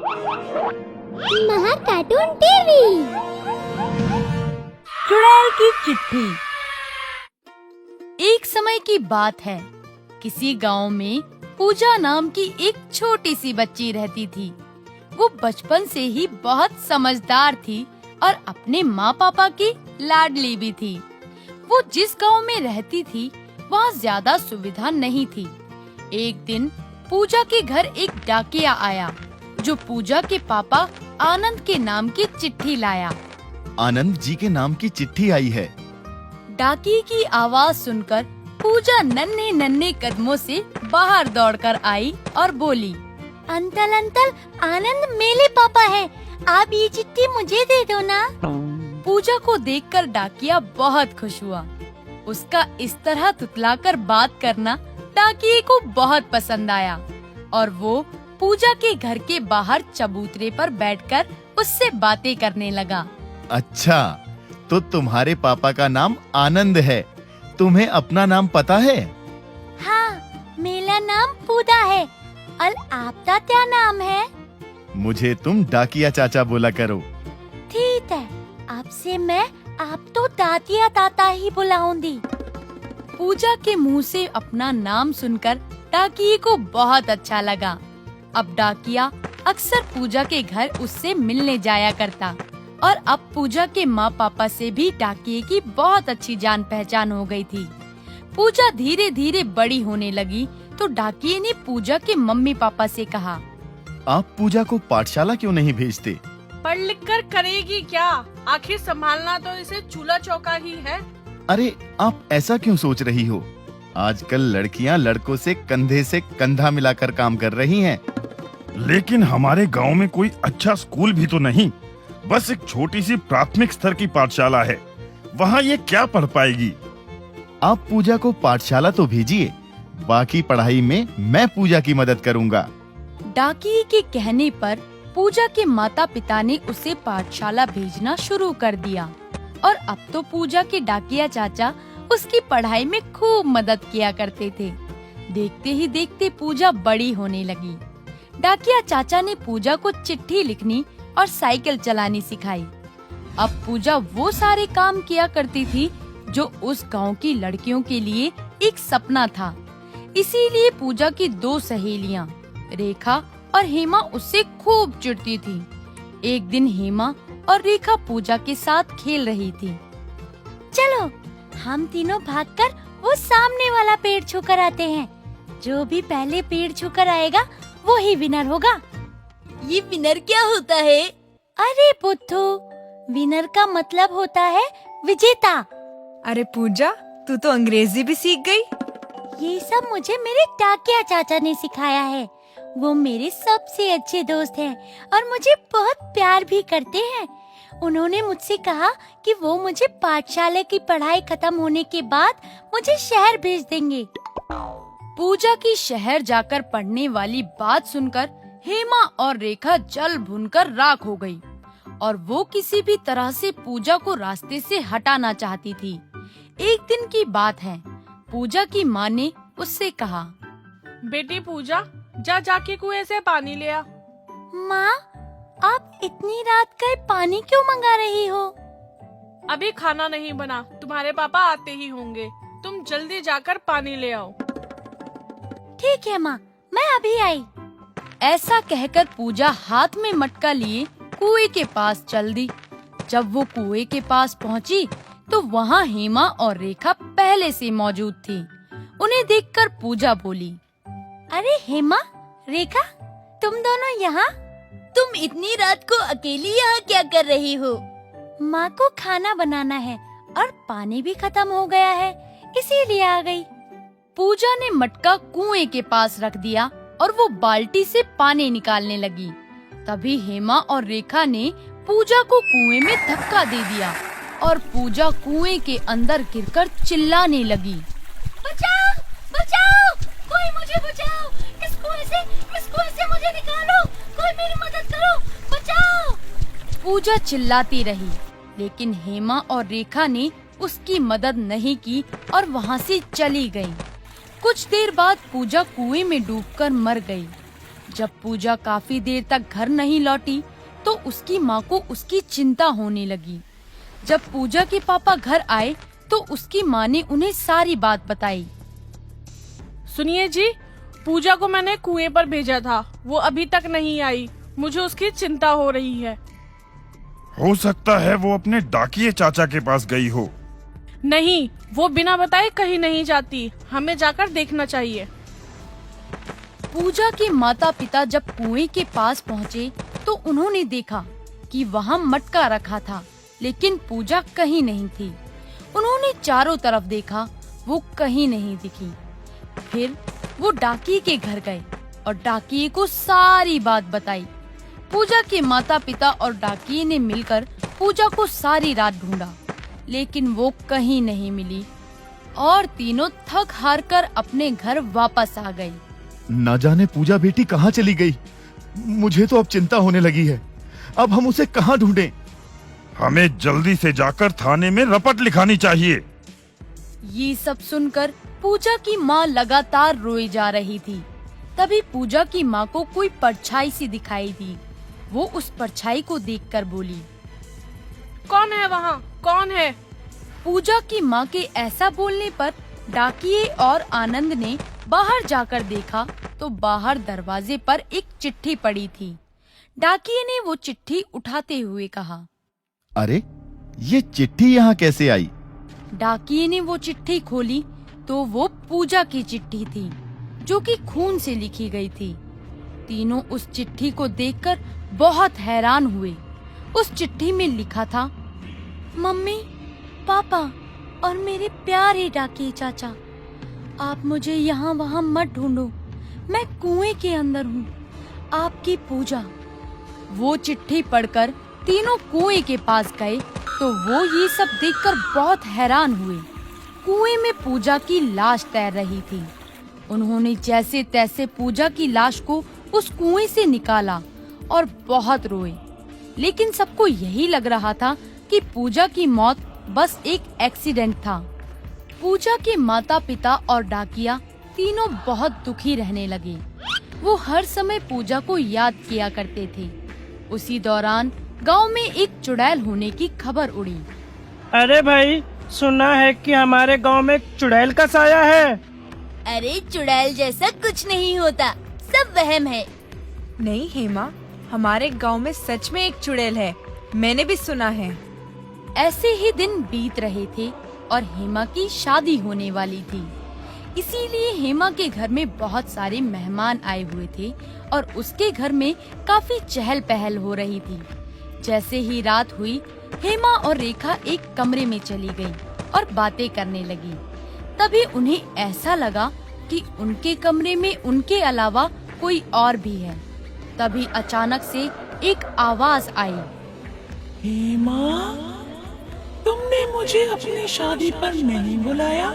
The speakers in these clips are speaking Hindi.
महा कार्टून टीवी। चुड़ैल की चिट्ठी। एक समय की बात है, किसी गांव में पूजा नाम की एक छोटी सी बच्ची रहती थी। वो बचपन से ही बहुत समझदार थी और अपने माँ पापा की लाडली भी थी। वो जिस गांव में रहती थी वहाँ ज्यादा सुविधा नहीं थी। एक दिन पूजा के घर एक डाकिया आया जो पूजा के पापा आनंद के नाम की चिट्ठी लाया। आनंद जी के नाम की चिट्ठी आई है। डाकिये की आवाज सुनकर पूजा नन्हे नन्हे कदमों से बाहर दौड़कर आई और बोली, अंकल अंकल, आनंद मेरे पापा है, आप ये चिट्ठी मुझे दे दो ना। पूजा को देखकर डाकिया बहुत खुश हुआ। उसका इस तरह तुतलाकर बात करना डाकिये को बहुत पसंद आया और वो पूजा के घर के बाहर चबूतरे पर बैठकर उससे बातें करने लगा। अच्छा, तो तुम्हारे पापा का नाम आनंद है। तुम्हें अपना नाम पता है? हाँ, मेरा नाम पूजा है। और आपका क्या नाम है? मुझे तुम डाकिया चाचा बोला करो। ठीक है, आपसे मैं आप तो दादिया ताता ही बुलाऊंगी। पूजा के मुंह से अपना नाम सुनकर डाकिये को बहुत अच्छा लगा। अब डाकिया अक्सर पूजा के घर उससे मिलने जाया करता और अब पूजा के माँ पापा से भी डाकिये की बहुत अच्छी जान पहचान हो गई थी। पूजा धीरे धीरे बड़ी होने लगी तो डाकिये ने पूजा के मम्मी पापा से कहा, आप पूजा को पाठशाला क्यों नहीं भेजते? पढ़ लिख कर करेगी क्या? आखिर संभालना तो इसे चूल्हा चौका ही है। अरे, आप ऐसा क्यों सोच रही हो? आजकल लड़कियां लड़कों से कंधा मिलाकर काम कर रही हैं। लेकिन हमारे गांव में कोई अच्छा स्कूल भी तो नहीं, बस एक छोटी सी प्राथमिक स्तर की पाठशाला है। वहाँ ये क्या पढ़ पाएगी? आप पूजा को पाठशाला तो भेजिए, बाकी पढ़ाई में मैं पूजा की मदद करूँगा। डाकिये के कहने पर पूजा के माता पिता ने उसे पाठशाला भेजना शुरू कर दिया और अब तो पूजा के डाकिया चाचा उसकी पढ़ाई में खूब मदद किया करते थे। देखते ही देखते पूजा बड़ी होने लगी। डाकिया चाचा ने पूजा को चिट्ठी लिखनी और साइकिल चलानी सिखाई। अब पूजा वो सारे काम किया करती थी जो उस गांव की लड़कियों के लिए एक सपना था। इसीलिए पूजा की दो सहेलियां रेखा और हेमा उससे खूब चिढ़ती थी। एक दिन हेमा और रेखा पूजा के साथ खेल रही थी। चलो, हम तीनों भागकर वो सामने वाला पेड़ छूकर आते हैं। जो भी पहले पेड़ छूकर आएगा वो ही विनर होगा। ये विनर क्या होता है? अरे बुद्धू, विनर का मतलब होता है विजेता। अरे पूजा, तू तो अंग्रेजी भी सीख गई। ये सब मुझे मेरे डाकिया चाचा ने सिखाया है। वो मेरे सबसे अच्छे दोस्त हैं और मुझे बहुत प्यार भी करते हैं। उन्होंने मुझसे कहा कि वो मुझे पाठशाला की पढ़ाई खत्म होने के बाद मुझे शहर भेज देंगे। पूजा की शहर जाकर पढ़ने वाली बात सुनकर हेमा और रेखा जल भुनकर राख हो गई और वो किसी भी तरह से पूजा को रास्ते से हटाना चाहती थी। एक दिन की बात है, पूजा की माँ ने उससे कहा, बेटी पूजा, जाके कुएं से पानी ले आ। माँ, आप इतनी रात गए पानी क्यों मंगा रही हो? अभी खाना नहीं बना, तुम्हारे पापा आते ही होंगे। तुम जल्दी जाकर पानी ले आओ। ठीक है माँ, मैं अभी आई। ऐसा कहकर पूजा हाथ में मटका लिए कुएं के पास चल दी। जब वो कुएं के पास पहुँची तो वहाँ हेमा और रेखा पहले से मौजूद थी। उन्हें देखकर पूजा बोली, अरे हेमा, रेखा, तुम दोनों यहाँ? तुम इतनी रात को अकेली यहाँ क्या कर रही हो? माँ को खाना बनाना है और पानी भी खत्म हो गया है, इसीलिए आ गई। पूजा ने मटका कुएं के पास रख दिया और वो बाल्टी से पानी निकालने लगी। तभी हेमा और रेखा ने पूजा को कुएं में धक्का दे दिया और पूजा कुएं के अंदर गिरकर चिल्लाने लगी, बचाओ, बचाओ, कोई मुझे बचाओ, इस कुएं से मुझे निकालो, कोई मेरी मदद करो, बचाओ। पूजा चिल्लाती रही, लेकिन हेमा और रेखा ने उसकी मदद नहीं की और वहाँ से चली गई। कुछ देर बाद पूजा कुएं में डूबकर मर गई। जब पूजा काफी देर तक घर नहीं लौटी तो उसकी माँ को उसकी चिंता होने लगी। जब पूजा के पापा घर आए तो उसकी माँ ने उन्हें सारी बात बताई। सुनिए जी, पूजा को मैंने कुएं पर भेजा था, वो अभी तक नहीं आई। मुझे उसकी चिंता हो रही है। हो सकता है वो अपने डाकिये चाचा के पास गई हो। नहीं, वो बिना बताए कहीं नहीं जाती। हमें जाकर देखना चाहिए। पूजा के माता पिता जब कुएं के पास पहुँचे तो उन्होंने देखा कि वहाँ मटका रखा था, लेकिन पूजा कहीं नहीं थी। उन्होंने चारों तरफ देखा, वो कहीं नहीं दिखी। फिर वो डाकिये के घर गए और डाकिये को सारी बात बताई। पूजा के माता पिता और डाकिये ने मिलकर पूजा को सारी रात ढूंढा, लेकिन वो कहीं नहीं मिली और तीनों थक हार कर अपने घर वापस आ गई। न जाने पूजा बेटी कहाँ चली गई। मुझे तो अब चिंता होने लगी है। अब हम उसे कहाँ ढूंढें? हमें जल्दी से जाकर थाने में रपट लिखानी चाहिए। ये सब सुनकर पूजा की माँ लगातार रोई जा रही थी। तभी पूजा की माँ को कोई परछाई सी दिखाई दी। वो उस परछाई को देखकर बोली, कौन है वहाँ? कौन है? पूजा की माँ के ऐसा बोलने पर डाकिये और आनंद ने बाहर जाकर देखा तो बाहर दरवाजे पर एक चिट्ठी पड़ी थी। डाकिये ने वो चिट्ठी उठाते हुए कहा, अरे ये चिट्ठी यहाँ कैसे आई? डाकिये ने वो चिट्ठी खोली तो वो पूजा की चिट्ठी थी, जो कि खून से लिखी गई थी। तीनों उस चिट्ठी को देखकर बहुत हैरान हुए। उस चिट्ठी में लिखा था, मम्मी, पापा और मेरे प्यारे डाकिये चाचा, आप मुझे यहाँ वहाँ मत ढूंढो। मैं कुएं के अंदर हूँ। आपकी पूजा। वो चिट्ठी पढ़कर तीनों कुएं के पास गए तो वो ये सब देखकर बहुत हैरान हुए। कुएं में पूजा की लाश तैर रही थी। उन्होंने जैसे तैसे पूजा की लाश को उस कुएं से निकाला और बहुत रोए, लेकिन सबको यही लग रहा था कि पूजा की मौत बस एक एक्सीडेंट था। पूजा के माता पिता और डाकिया तीनों बहुत दुखी रहने लगे। वो हर समय पूजा को याद किया करते थे। उसी दौरान गांव में एक चुड़ैल होने की खबर उड़ी। अरे भाई, सुना है कि हमारे गांव में एक चुड़ैल का साया है। अरे चुड़ैल जैसा कुछ नहीं होता, सब वहम है। नहीं हेमा, हमारे गांव में सच में एक चुड़ैल है। मैंने भी सुना है। ऐसे ही दिन बीत रहे थे और हेमा की शादी होने वाली थी। इसीलिए हेमा के घर में बहुत सारे मेहमान आए हुए थे और उसके घर में काफी चहल पहल हो रही थी। जैसे ही रात हुई, हेमा और रेखा एक कमरे में चली गई और बातें करने लगी। तभी उन्हें ऐसा लगा कि उनके कमरे में उनके अलावा कोई और भी है। तभी अचानक से एक आवाज आई, हेमा, तुमने मुझे अपनी शादी पर नहीं बुलाया?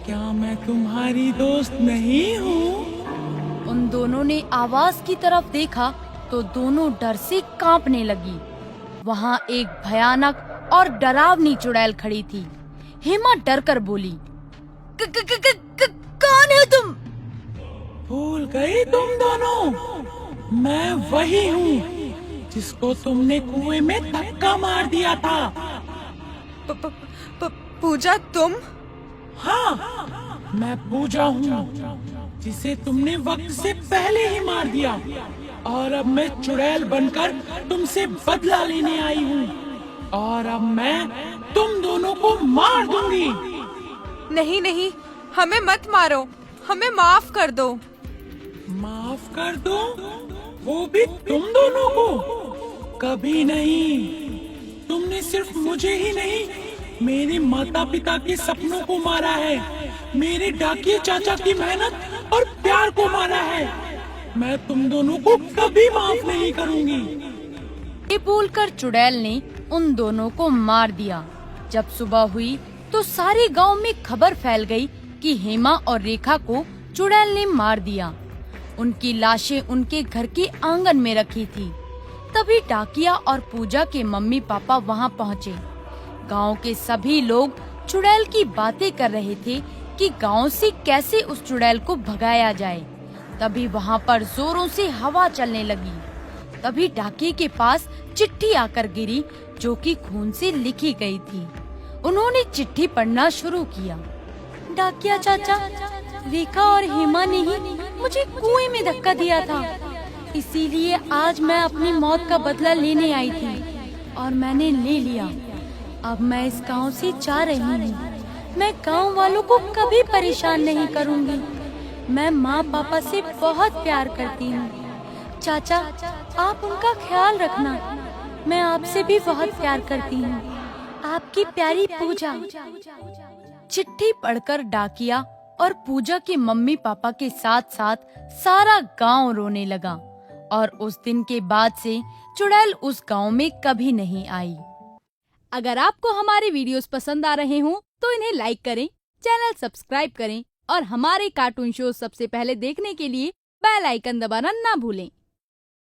क्या मैं तुम्हारी दोस्त नहीं हूँ? उन दोनों ने आवाज की तरफ देखा तो दोनों डर से कांपने लगी। वहाँ एक भयानक और डरावनी चुड़ैल खड़ी थी। हेमा डर कर बोली, कौन हो तुम? भूल गई तुम दोनों? मैं वही हूँ जिसको तुमने कुएं में धक्का मार दिया था। पूजा, तुम? हाँ, मैं पूजा हूँ जिसे तुमने वक्त से पहले ही मार दिया, और अब मैं चुड़ैल बनकर तुमसे बदला लेने आई हूँ, और अब मैं तुम दोनों को मार दूंगी। नहीं नहीं, हमें मत मारो, हमें माफ कर दो। माफ कर दो? वो भी तुम दोनों को? कभी नहीं। तुमने सिर्फ मुझे ही नहीं, मेरे माता पिता के सपनों को मारा है, मेरे डाकिये चाचा की मेहनत और प्यार को मारा है। मैं तुम दोनों को कभी माफ नहीं करूंगी। ये बोलकर चुड़ैल ने उन दोनों को मार दिया। जब सुबह हुई तो सारे गांव में खबर फैल गई कि हेमा और रेखा को चुड़ैल ने मार दिया। उनकी लाशें उनके घर के आंगन में रखी थी। तभी डाकिया और पूजा के मम्मी पापा वहां पहुंचे। गांव के सभी लोग चुड़ैल की बातें कर रहे थे कि गांव से कैसे उस चुड़ैल को भगाया जाए। तभी वहाँ पर जोरों से हवा चलने लगी। तभी डाकिये के पास चिट्ठी आकर गिरी जो कि खून से लिखी गई थी। उन्होंने चिट्ठी पढ़ना शुरू किया। डाकिया चाचा, रेखा और हेमा ने ही मुझे कुएं में धक्का दिया था, इसीलिए आज मैं अपनी मौत का बदला लेने आई थी और मैंने ले लिया। अब मैं इस गांव से जा रही हूँ। मैं गांव वालों को कभी परेशान नहीं करूँगी। मैं माँ पापा से बहुत प्यार करती हूँ। चाचा, आप उनका ख्याल रखना। मैं आपसे भी बहुत प्यार करती हूँ। आपकी प्यारी पूजा। चिट्ठी पढ़कर डाकिया और पूजा के मम्मी पापा के साथ साथ सारा गांव रोने लगा और उस दिन के बाद से चुड़ैल उस गांव में कभी नहीं आई। अगर आपको हमारे वीडियोस पसंद आ रहे हों तो इन्हें लाइक करें, चैनल सब्सक्राइब करें और हमारे कार्टून शो सबसे पहले देखने के लिए बेल आइकन दबाना ना भूलें।